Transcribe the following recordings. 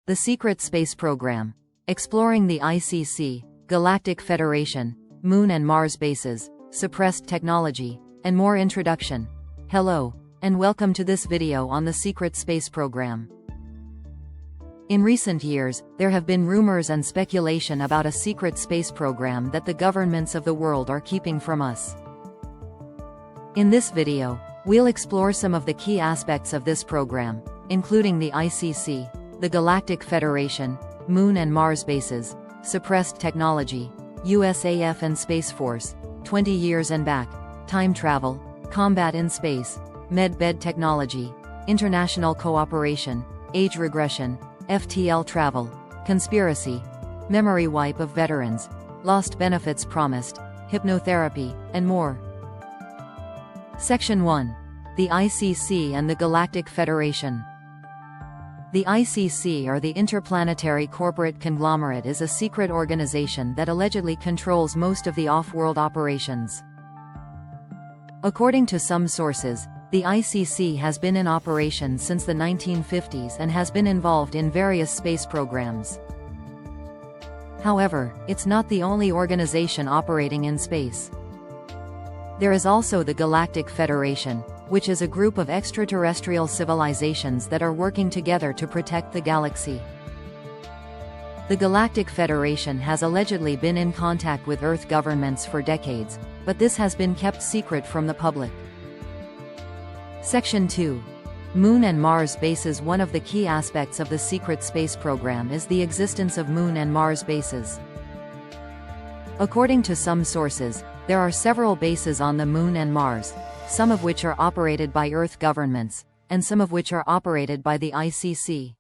The Secret Space Program. Exploring the ICC, Galactic Federation, Moon and Mars bases, suppressed technology, and more. Introduction. Hello, and welcome to this video on the Secret Space Program. In recent years, there have been rumors and speculation about a secret space program that the governments of the world are keeping from us. In this video, we'll explore some of the key aspects of this program, including the ICC, the Galactic Federation, Moon and Mars bases, suppressed technology, USAF and Space Force, 20 years and back, time travel, combat in space, med-bed technology, international cooperation, age regression, FTL travel, conspiracy, memory wipe of veterans, lost benefits promised, hypnotherapy, and more. Section 1. The ICC and the Galactic Federation. The ICC, or the Interplanetary Corporate Conglomerate, is a secret organization that allegedly controls most of the off-world operations. According to some sources, the ICC has been in operation since the 1950s and has been involved in various space programs. However, it's not the only organization operating in space. There is also the Galactic Federation, which is a group of extraterrestrial civilizations that are working together to protect the galaxy. The Galactic Federation has allegedly been in contact with Earth governments for decades, but this has been kept secret from the public. Section 2. Moon and Mars bases. One of the key aspects of the secret space program is the existence of Moon and Mars bases. According to some sources, there are several bases on the Moon and Mars, some of which are operated by Earth governments, and some of which are operated by the ICC.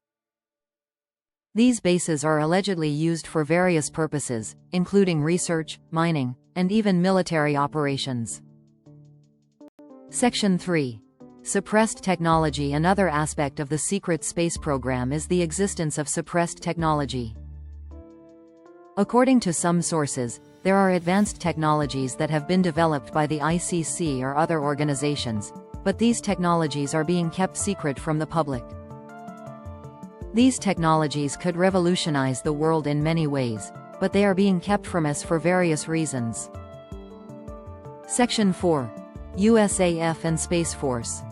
These bases are allegedly used for various purposes, including research, mining, and even military operations. Section 3. Suppressed technology. Another aspect of the secret space program is the existence of suppressed technology. According to some sources, there are advanced technologies that have been developed by the ICC or other organizations, but these technologies are being kept secret from the public. These technologies could revolutionize the world in many ways, but they are being kept from us for various reasons. Section 4. USAF and Space Force.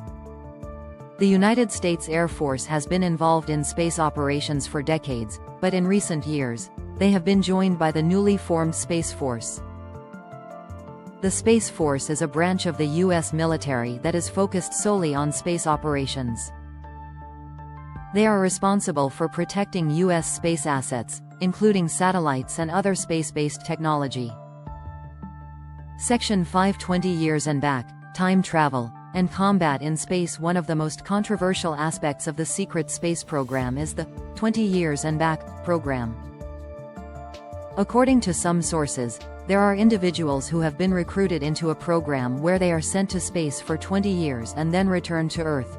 The United States Air Force has been involved in space operations for decades, but in recent years, they have been joined by the newly formed Space Force. The Space Force is a branch of the U.S. military that is focused solely on space operations. They are responsible for protecting U.S. space assets, including satellites and other space-based technology. Section 5. 20 years and back, time travel, and combat in space. One of the most controversial aspects of the secret space program is the 20 years and back program. According to some sources, there are individuals who have been recruited into a program where they are sent to space for 20 years and then return to Earth.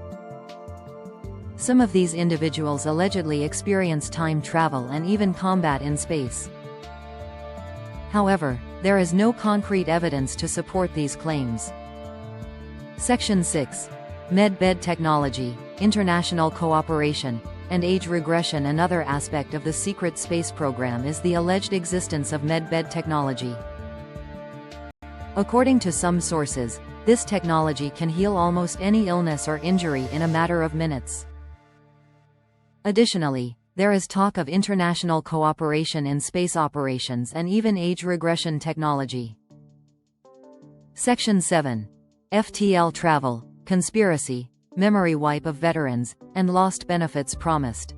Some of these individuals allegedly experience time travel and even combat in space. However, there is no concrete evidence to support these claims. Section 6. Med-bed technology, international cooperation, and age regression. Another aspect of the secret space program is the alleged existence of med-bed technology. According to some sources, this technology can heal almost any illness or injury in a matter of minutes. Additionally, there is talk of international cooperation in space operations and even age regression technology. Section 7. FTL travel, conspiracy, memory wipe of veterans, and lost benefits promised.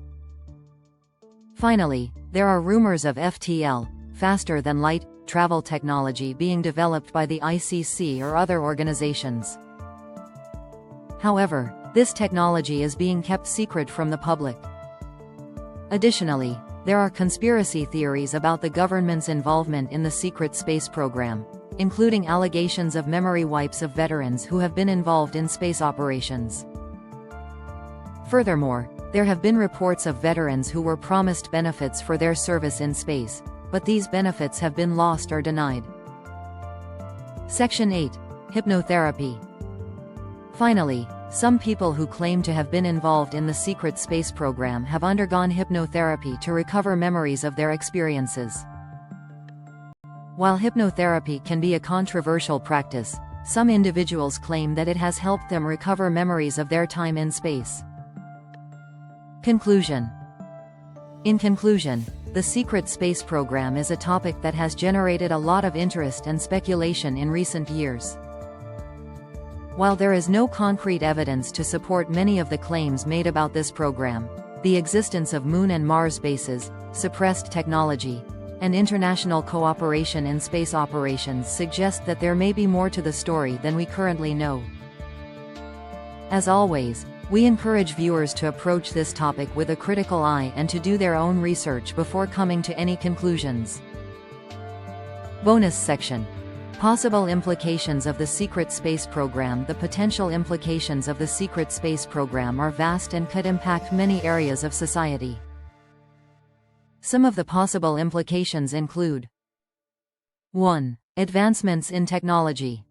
Finally, there are rumors of FTL, faster-than-light, travel technology being developed by the ICC or other organizations. However, this technology is being kept secret from the public. Additionally, there are conspiracy theories about the government's involvement in the secret space program, including allegations of memory wipes of veterans who have been involved in space operations. Furthermore, there have been reports of veterans who were promised benefits for their service in space, but these benefits have been lost or denied. Section 8. Hypnotherapy. Finally, Some people who claim to have been involved in the secret space program have undergone hypnotherapy to recover memories of their experiences. While hypnotherapy can be a controversial practice, some individuals claim that it has helped them recover memories of their time in space. Conclusion. In conclusion, the secret space program is a topic that has generated a lot of interest and speculation in recent years. While there is no concrete evidence to support many of the claims made about this program, the existence of Moon and Mars bases, suppressed technology, and international cooperation in space operations suggest that there may be more to the story than we currently know. As always, we encourage viewers to approach this topic with a critical eye and to do their own research before coming to any conclusions. Bonus section. Possible implications of the secret space program. The potential implications of the secret space program are vast and could impact many areas of society. Some of the possible implications include: 1. Advancements in technology.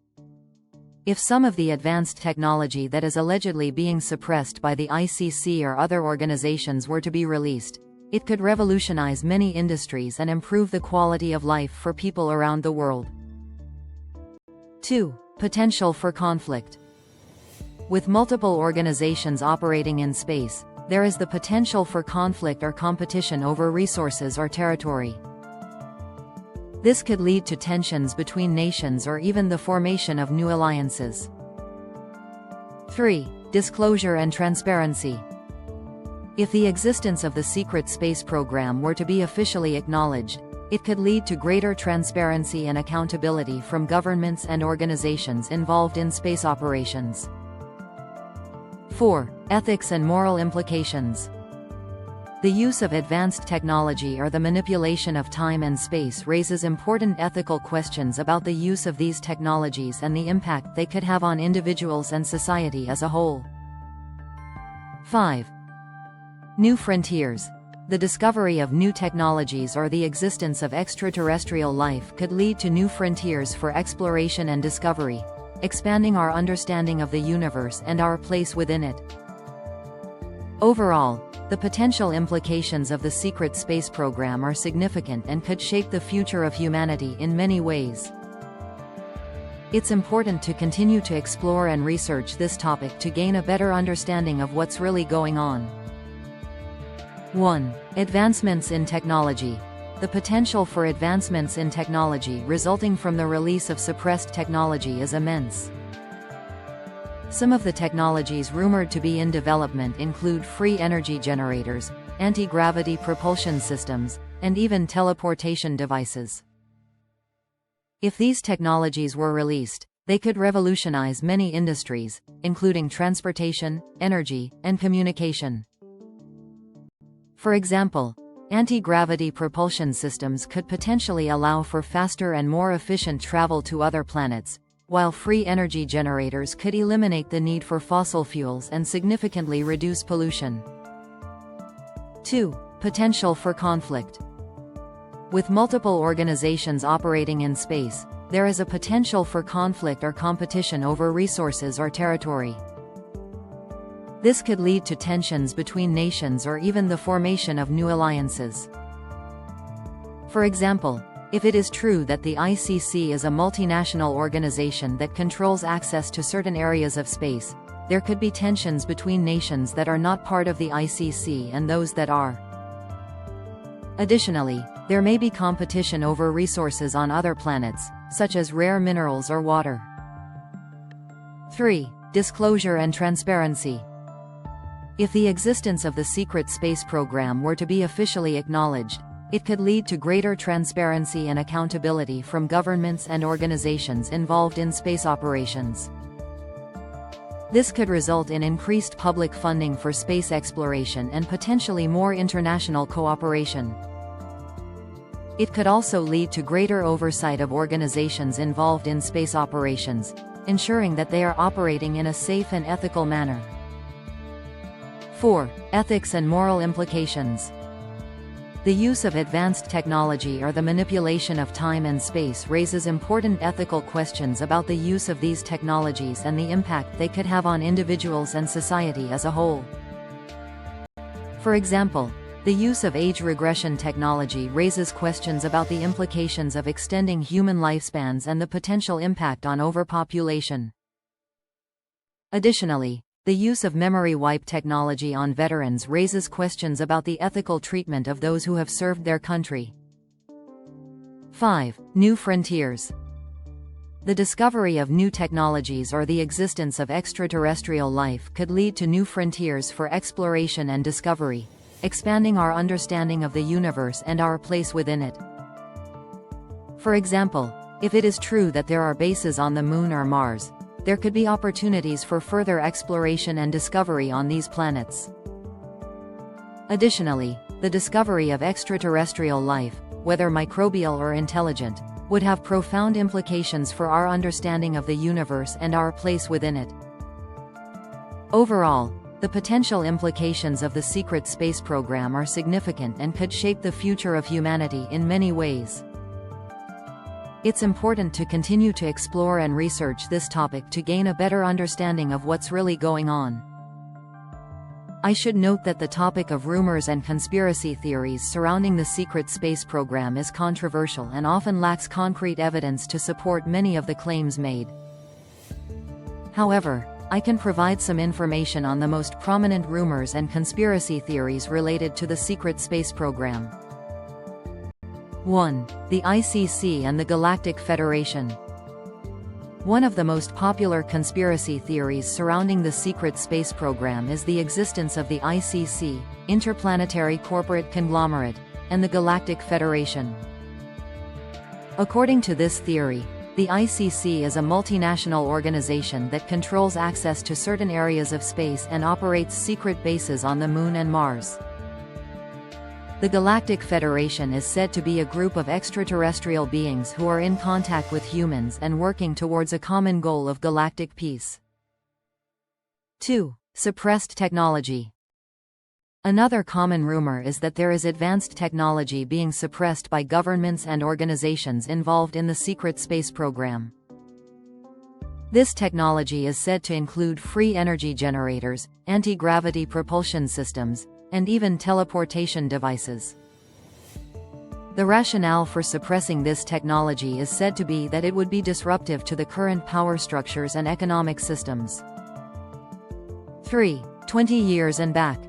If some of the advanced technology that is allegedly being suppressed by the ICC or other organizations were to be released, it could revolutionize many industries and improve the quality of life for people around the world. 2. Potential for conflict. With multiple organizations operating in space, there is the potential for conflict or competition over resources or territory. This could lead to tensions between nations or even the formation of new alliances. 3. Disclosure and transparency. If the existence of the secret space program were to be officially acknowledged, it could lead to greater transparency and accountability from governments and organizations involved in space operations. 4. Ethics and moral implications. The use of advanced technology or the manipulation of time and space raises important ethical questions about the use of these technologies and the impact they could have on individuals and society as a whole. 5. New frontiers. The discovery of new technologies or the existence of extraterrestrial life could lead to new frontiers for exploration and discovery, expanding our understanding of the universe and our place within it. Overall, the potential implications of the secret space program are significant and could shape the future of humanity in many ways. It's important to continue to explore and research this topic to gain a better understanding of what's really going on. 1. Advancements in technology. The potential for advancements in technology resulting from the release of suppressed technology is immense. Some of the technologies rumored to be in development include free energy generators, anti-gravity propulsion systems, and even teleportation devices. If these technologies were released, they could revolutionize many industries, including transportation, energy, and communication. For example, anti-gravity propulsion systems could potentially allow for faster and more efficient travel to other planets, while free energy generators could eliminate the need for fossil fuels and significantly reduce pollution. 2. Potential for conflict. With multiple organizations operating in space, there is a potential for conflict or competition over resources or territory. This could lead to tensions between nations or even the formation of new alliances. For example, if it is true that the ICC is a multinational organization that controls access to certain areas of space, there could be tensions between nations that are not part of the ICC and those that are. Additionally, there may be competition over resources on other planets, such as rare minerals or water. 3. Disclosure and transparency. If the existence of the secret space program were to be officially acknowledged, it could lead to greater transparency and accountability from governments and organizations involved in space operations. This could result in increased public funding for space exploration and potentially more international cooperation. It could also lead to greater oversight of organizations involved in space operations, ensuring that they are operating in a safe and ethical manner. 4. Ethics and moral implications. The use of advanced technology or the manipulation of time and space raises important ethical questions about the use of these technologies and the impact they could have on individuals and society as a whole. For example, the use of age regression technology raises questions about the implications of extending human lifespans and the potential impact on overpopulation. Additionally, the use of memory wipe technology on veterans raises questions about the ethical treatment of those who have served their country. 5. New frontiers. The discovery of new technologies or the existence of extraterrestrial life could lead to new frontiers for exploration and discovery, expanding our understanding of the universe and our place within it. For example, if it is true that there are bases on the Moon or Mars, there could be opportunities for further exploration and discovery on these planets. Additionally, the discovery of extraterrestrial life, whether microbial or intelligent, would have profound implications for our understanding of the universe and our place within it. Overall, the potential implications of the secret space program are significant and could shape the future of humanity in many ways. It's important to continue to explore and research this topic to gain a better understanding of what's really going on. I should note that the topic of rumors and conspiracy theories surrounding the secret space program is controversial and often lacks concrete evidence to support many of the claims made. However, I can provide some information on the most prominent rumors and conspiracy theories related to the secret space program. 1. The ICC and the Galactic Federation. One of the most popular conspiracy theories surrounding the secret space program is the existence of the ICC, Interplanetary Corporate Conglomerate, and the Galactic Federation. According to this theory, the ICC is a multinational organization that controls access to certain areas of space and operates secret bases on the Moon and Mars. The Galactic Federation is said to be a group of extraterrestrial beings who are in contact with humans and working towards a common goal of galactic peace. 2. Suppressed technology. Another common rumor is that there is advanced technology being suppressed by governments and organizations involved in the secret space program. This technology is said to include free energy generators, anti-gravity propulsion systems, and even teleportation devices. The rationale for suppressing this technology is said to be that it would be disruptive to the current power structures and economic systems. 3. 20 years and back.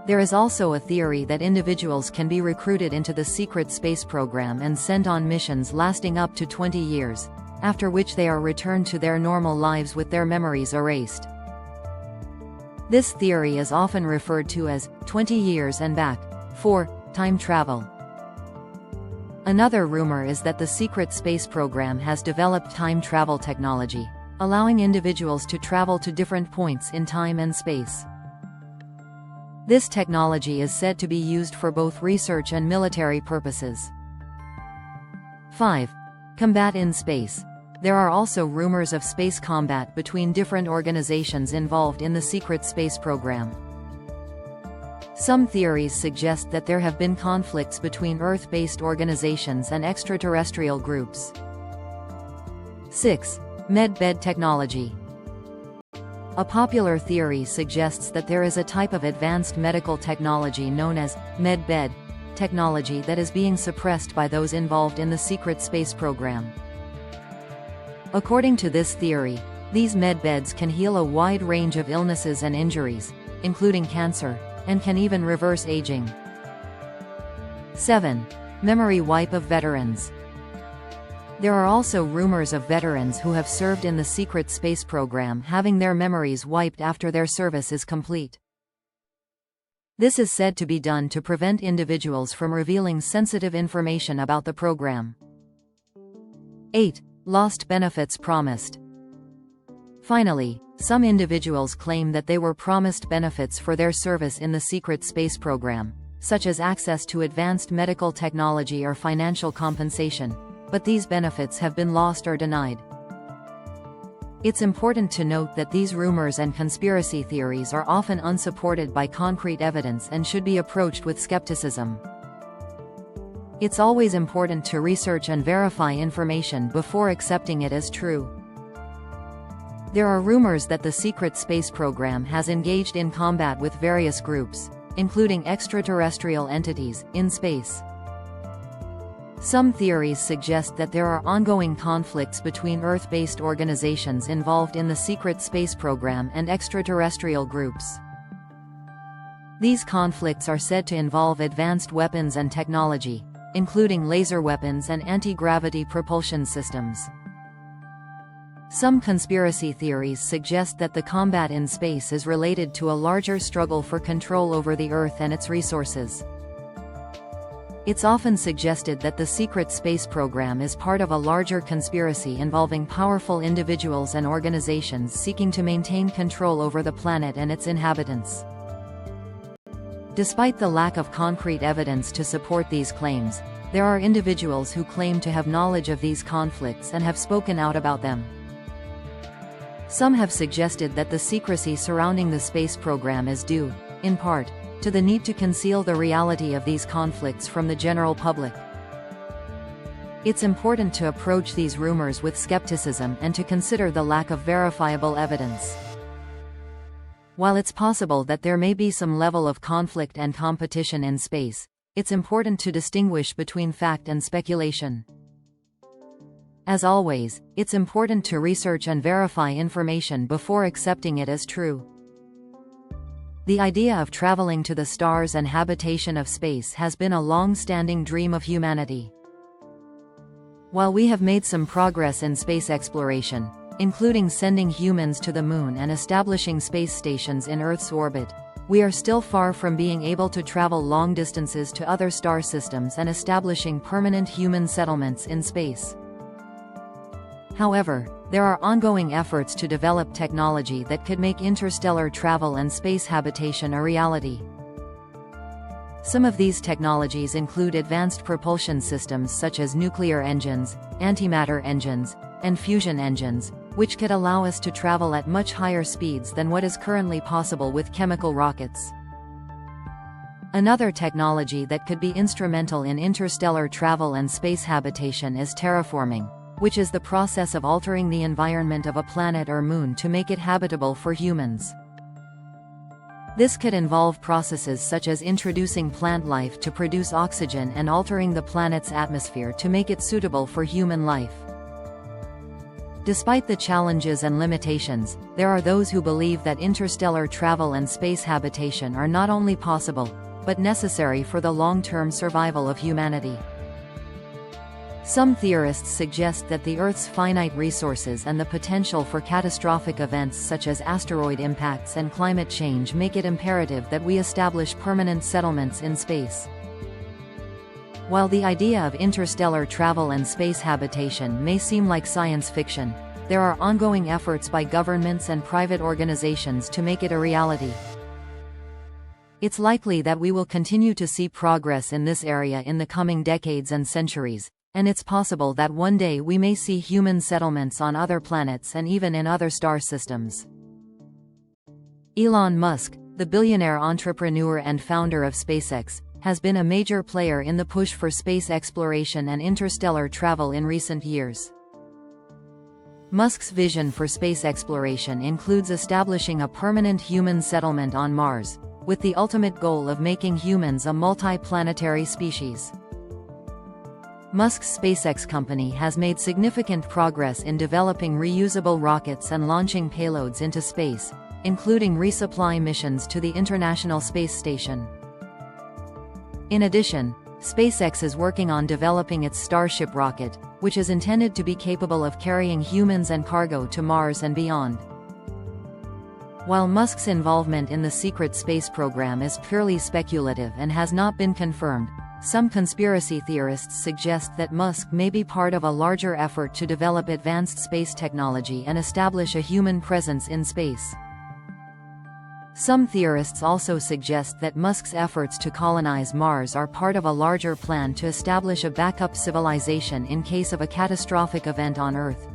There is also a theory that individuals can be recruited into the secret space program and sent on missions lasting up to 20 years, after which they are returned to their normal lives with their memories erased. This theory is often referred to as 20 years and back, 4. Time travel. Another rumor is that the secret space program has developed time travel technology, allowing individuals to travel to different points in time and space. This technology is said to be used for both research and military purposes. 5. Combat in space. There are also rumors of space combat between different organizations involved in the secret space program. Some theories suggest that there have been conflicts between Earth-based organizations and extraterrestrial groups. 6. Medbed technology. A popular theory suggests that there is a type of advanced medical technology known as medbed technology that is being suppressed by those involved in the secret space program. According to this theory, these medbeds can heal a wide range of illnesses and injuries, including cancer, and can even reverse aging. 7. Memory wipe of veterans. There are also rumors of veterans who have served in the secret space program having their memories wiped after their service is complete. This is said to be done to prevent individuals from revealing sensitive information about the program. 8. Lost benefits promised. Finally, some individuals claim that they were promised benefits for their service in the secret space program, such as access to advanced medical technology or financial compensation, but these benefits have been lost or denied. It's important to note that these rumors and conspiracy theories are often unsupported by concrete evidence and should be approached with skepticism. It's always important to research and verify information before accepting it as true. There are rumors that the secret space program has engaged in combat with various groups, including extraterrestrial entities, in space. Some theories suggest that there are ongoing conflicts between Earth-based organizations involved in the secret space program and extraterrestrial groups. These conflicts are said to involve advanced weapons and technology, including laser weapons and anti-gravity propulsion systems. Some conspiracy theories suggest that the combat in space is related to a larger struggle for control over the Earth and its resources. It's often suggested that the secret space program is part of a larger conspiracy involving powerful individuals and organizations seeking to maintain control over the planet and its inhabitants. Despite the lack of concrete evidence to support these claims, there are individuals who claim to have knowledge of these conflicts and have spoken out about them. Some have suggested that the secrecy surrounding the space program is due, in part, to the need to conceal the reality of these conflicts from the general public. It's important to approach these rumors with skepticism and to consider the lack of verifiable evidence. While it's possible that there may be some level of conflict and competition in space, it's important to distinguish between fact and speculation. As always, it's important to research and verify information before accepting it as true. The idea of traveling to the stars and habitation of space has been a long-standing dream of humanity. While we have made some progress in space exploration, including sending humans to the Moon and establishing space stations in Earth's orbit, we are still far from being able to travel long distances to other star systems and establishing permanent human settlements in space. However, there are ongoing efforts to develop technology that could make interstellar travel and space habitation a reality. Some of these technologies include advanced propulsion systems such as nuclear engines, antimatter engines, and fusion engines, which could allow us to travel at much higher speeds than what is currently possible with chemical rockets. Another technology that could be instrumental in interstellar travel and space habitation is terraforming, which is the process of altering the environment of a planet or moon to make it habitable for humans. This could involve processes such as introducing plant life to produce oxygen and altering the planet's atmosphere to make it suitable for human life. Despite the challenges and limitations, there are those who believe that interstellar travel and space habitation are not only possible, but necessary for the long-term survival of humanity. Some theorists suggest that the Earth's finite resources and the potential for catastrophic events such as asteroid impacts and climate change make it imperative that we establish permanent settlements in space. While the idea of interstellar travel and space habitation may seem like science fiction, there are ongoing efforts by governments and private organizations to make it a reality. It's likely that we will continue to see progress in this area in the coming decades and centuries, and it's possible that one day we may see human settlements on other planets and even in other star systems. Elon Musk, the billionaire entrepreneur and founder of SpaceX, has been a major player in the push for space exploration and interstellar travel in recent years. Musk's vision for space exploration includes establishing a permanent human settlement on Mars, with the ultimate goal of making humans a multi-planetary species. Musk's SpaceX company has made significant progress in developing reusable rockets and launching payloads into space, including resupply missions to the International Space Station. In addition, SpaceX is working on developing its Starship rocket, which is intended to be capable of carrying humans and cargo to Mars and beyond. While Musk's involvement in the secret space program is purely speculative and has not been confirmed, some conspiracy theorists suggest that Musk may be part of a larger effort to develop advanced space technology and establish a human presence in space. Some theorists also suggest that Musk's efforts to colonize Mars are part of a larger plan to establish a backup civilization in case of a catastrophic event on Earth.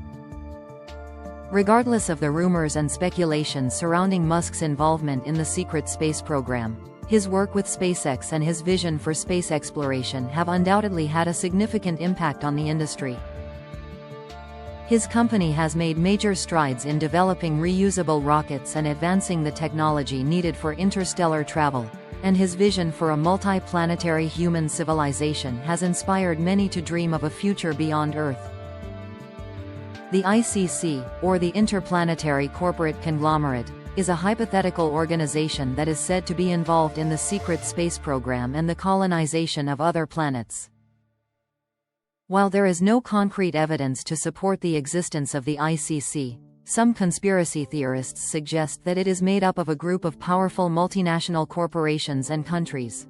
Regardless of the rumors and speculation surrounding Musk's involvement in the secret space program, his work with SpaceX and his vision for space exploration have undoubtedly had a significant impact on the industry. His company has made major strides in developing reusable rockets and advancing the technology needed for interstellar travel, and his vision for a multi-planetary human civilization has inspired many to dream of a future beyond Earth. The ICC, or the Interplanetary Corporate Conglomerate, is a hypothetical organization that is said to be involved in the secret space program and the colonization of other planets. While there is no concrete evidence to support the existence of the ICC, some conspiracy theorists suggest that it is made up of a group of powerful multinational corporations and countries.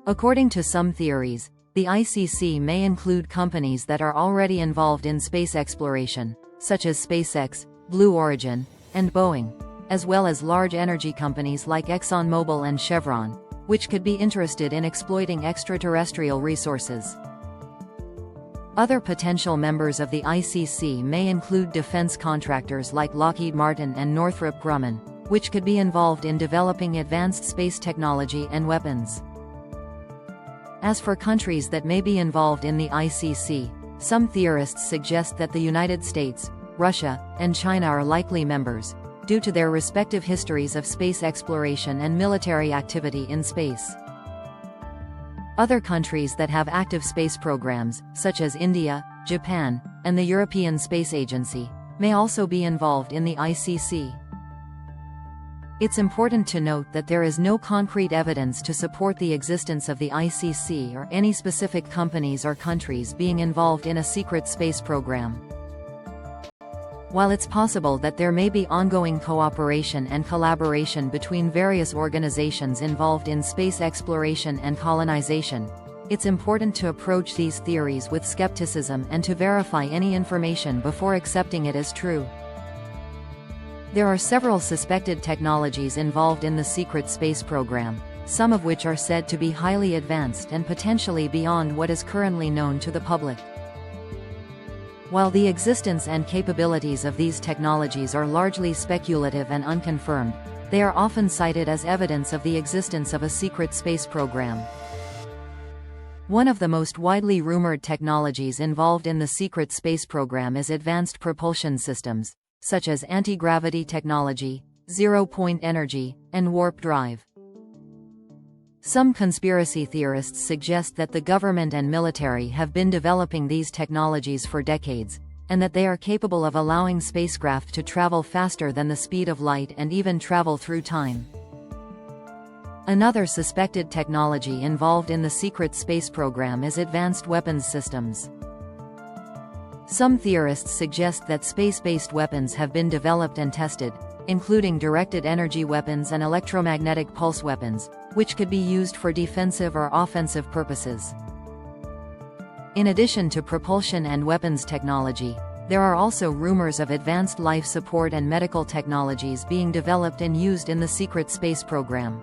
According to some theories, the ICC may include companies that are already involved in space exploration, such as SpaceX, Blue Origin, and Boeing, as well as large energy companies like ExxonMobil and Chevron, which could be interested in exploiting extraterrestrial resources. Other potential members of the ICC may include defense contractors like Lockheed Martin and Northrop Grumman, which could be involved in developing advanced space technology and weapons. As for countries that may be involved in the ICC, some theorists suggest that the United States, Russia, and China are likely members, due to their respective histories of space exploration and military activity in space. Other countries that have active space programs, such as India, Japan, and the European Space Agency, may also be involved in the ICC. It's important to note that there is no concrete evidence to support the existence of the ICC or any specific companies or countries being involved in a secret space program. While it's possible that there may be ongoing cooperation and collaboration between various organizations involved in space exploration and colonization, it's important to approach these theories with skepticism and to verify any information before accepting it as true. There are several suspected technologies involved in the secret space program, some of which are said to be highly advanced and potentially beyond what is currently known to the public. While the existence and capabilities of these technologies are largely speculative and unconfirmed, they are often cited as evidence of the existence of a secret space program. One of the most widely rumored technologies involved in the secret space program is advanced propulsion systems, such as anti-gravity technology, zero-point energy, and warp drive. Some conspiracy theorists suggest that the government and military have been developing these technologies for decades, and that they are capable of allowing spacecraft to travel faster than the speed of light and even travel through time. Another suspected technology involved in the secret space program is advanced weapons systems. Some theorists suggest that space-based weapons have been developed and tested, including directed energy weapons and electromagnetic pulse weapons, which could be used for defensive or offensive purposes. In addition to propulsion and weapons technology, there are also rumors of advanced life support and medical technologies being developed and used in the secret space program.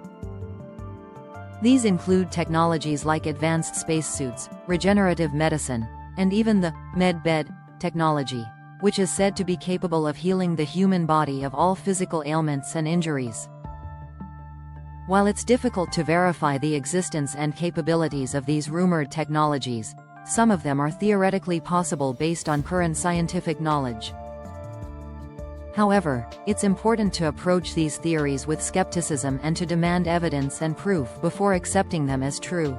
These include technologies like advanced spacesuits, regenerative medicine, and even the med bed technology, which is said to be capable of healing the human body of all physical ailments and injuries. While it's difficult to verify the existence and capabilities of these rumored technologies, some of them are theoretically possible based on current scientific knowledge. However, it's important to approach these theories with skepticism and to demand evidence and proof before accepting them as true.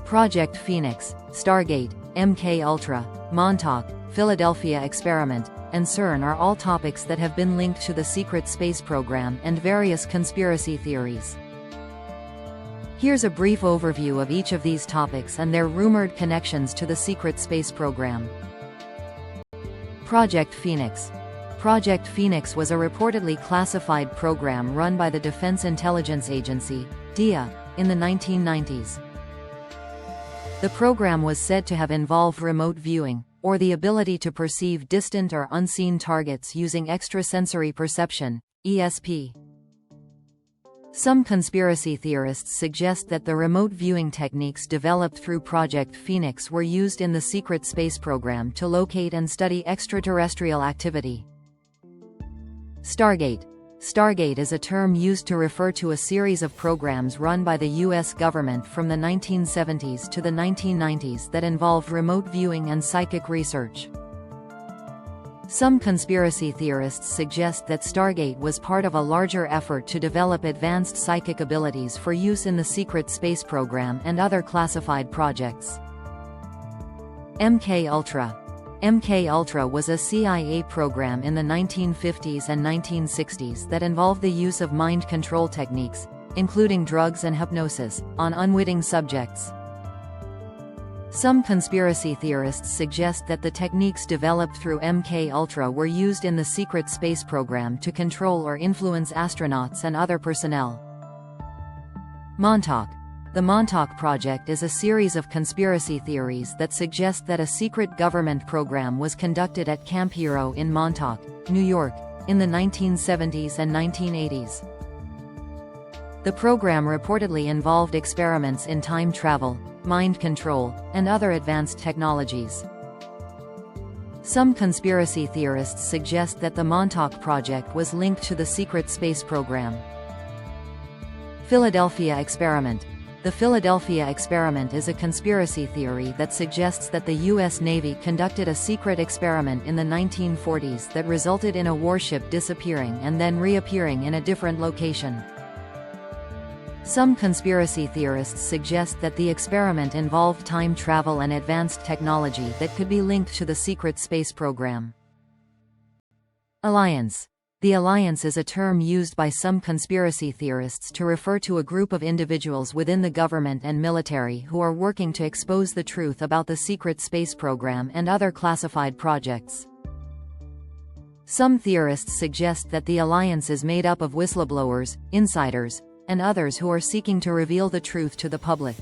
Project Phoenix, Stargate, MK-Ultra, Montauk, Philadelphia Experiment, and CERN are all topics that have been linked to the secret space program and various conspiracy theories. Here's a brief overview of each of these topics and their rumored connections to the secret space program. Project Phoenix. Project Phoenix was a reportedly classified program run by the Defense Intelligence Agency, DIA, in the 1990s. The program was said to have involved remote viewing, or the ability to perceive distant or unseen targets using extrasensory perception, ESP. Some conspiracy theorists suggest that the remote viewing techniques developed through Project Phoenix were used in the secret space program to locate and study extraterrestrial activity. Stargate. Stargate is a term used to refer to a series of programs run by the U.S. government from the 1970s to the 1990s that involved remote viewing and psychic research. Some conspiracy theorists suggest that Stargate was part of a larger effort to develop advanced psychic abilities for use in the secret space program and other classified projects. MK-Ultra. MK-Ultra was a CIA program in the 1950s and 1960s that involved the use of mind control techniques, including drugs and hypnosis, on unwitting subjects. Some conspiracy theorists suggest that the techniques developed through MK-Ultra were used in the secret space program to control or influence astronauts and other personnel. Montauk. The Montauk Project is a series of conspiracy theories that suggest that a secret government program was conducted at Camp Hero in Montauk, New York, in the 1970s and 1980s. The program reportedly involved experiments in time travel, mind control, and other advanced technologies. Some conspiracy theorists suggest that the Montauk Project was linked to the secret space program. Philadelphia Experiment. The Philadelphia Experiment is a conspiracy theory that suggests that the U.S. Navy conducted a secret experiment in the 1940s that resulted in a warship disappearing and then reappearing in a different location. Some conspiracy theorists suggest that the experiment involved time travel and advanced technology that could be linked to the secret space program. Alliance. The Alliance is a term used by some conspiracy theorists to refer to a group of individuals within the government and military who are working to expose the truth about the secret space program and other classified projects. Some theorists suggest that the Alliance is made up of whistleblowers, insiders, and others who are seeking to reveal the truth to the public.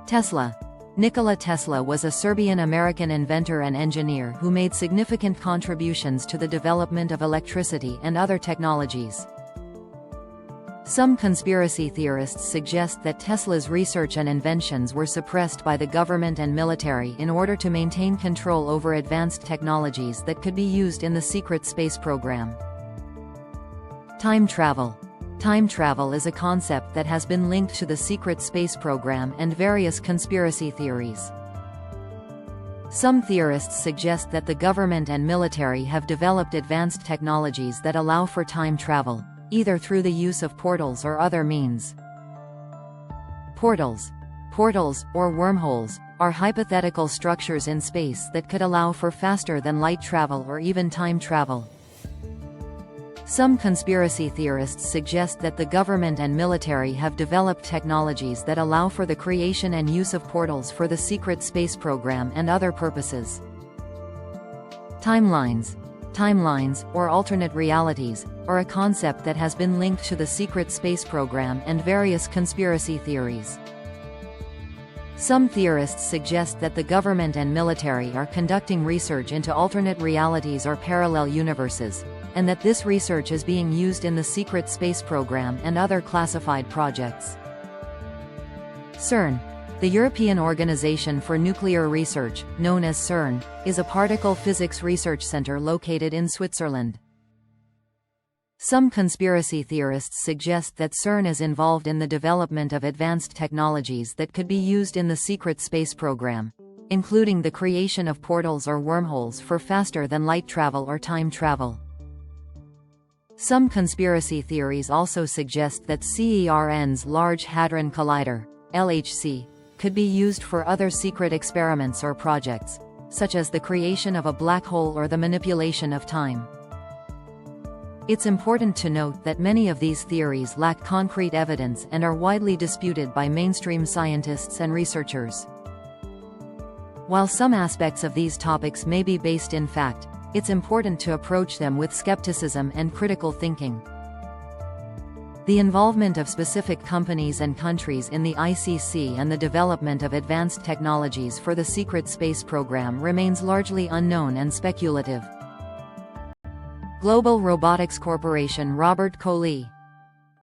Tesla. Nikola Tesla was a Serbian-American inventor and engineer who made significant contributions to the development of electricity and other technologies. Some conspiracy theorists suggest that Tesla's research and inventions were suppressed by the government and military in order to maintain control over advanced technologies that could be used in the secret space program. Time travel. Time travel is a concept that has been linked to the secret space program and various conspiracy theories. Some theorists suggest that the government and military have developed advanced technologies that allow for time travel, either through the use of portals or other means. Portals. Portals, or wormholes, are hypothetical structures in space that could allow for faster-than-light travel or even time travel. Some conspiracy theorists suggest that the government and military have developed technologies that allow for the creation and use of portals for the secret space program and other purposes. Timelines. Timelines, or alternate realities, are a concept that has been linked to the secret space program and various conspiracy theories. Some theorists suggest that the government and military are conducting research into alternate realities or parallel universes, and that this research is being used in the secret space program and other classified projects. CERN. The European Organization for Nuclear Research, known as CERN, is a particle physics research center located in Switzerland. Some conspiracy theorists suggest that CERN is involved in the development of advanced technologies that could be used in the secret space program, including the creation of portals or wormholes for faster-than-light travel or time travel. Some conspiracy theories also suggest that CERN's Large Hadron Collider, LHC, could be used for other secret experiments or projects, such as the creation of a black hole or the manipulation of time. It's important to note that many of these theories lack concrete evidence and are widely disputed by mainstream scientists and researchers. While some aspects of these topics may be based in fact, it's important to approach them with skepticism and critical thinking. The involvement of specific companies and countries in the ICC and the development of advanced technologies for the secret space program remains largely unknown and speculative. Global Robotics Corporation Robert Coley.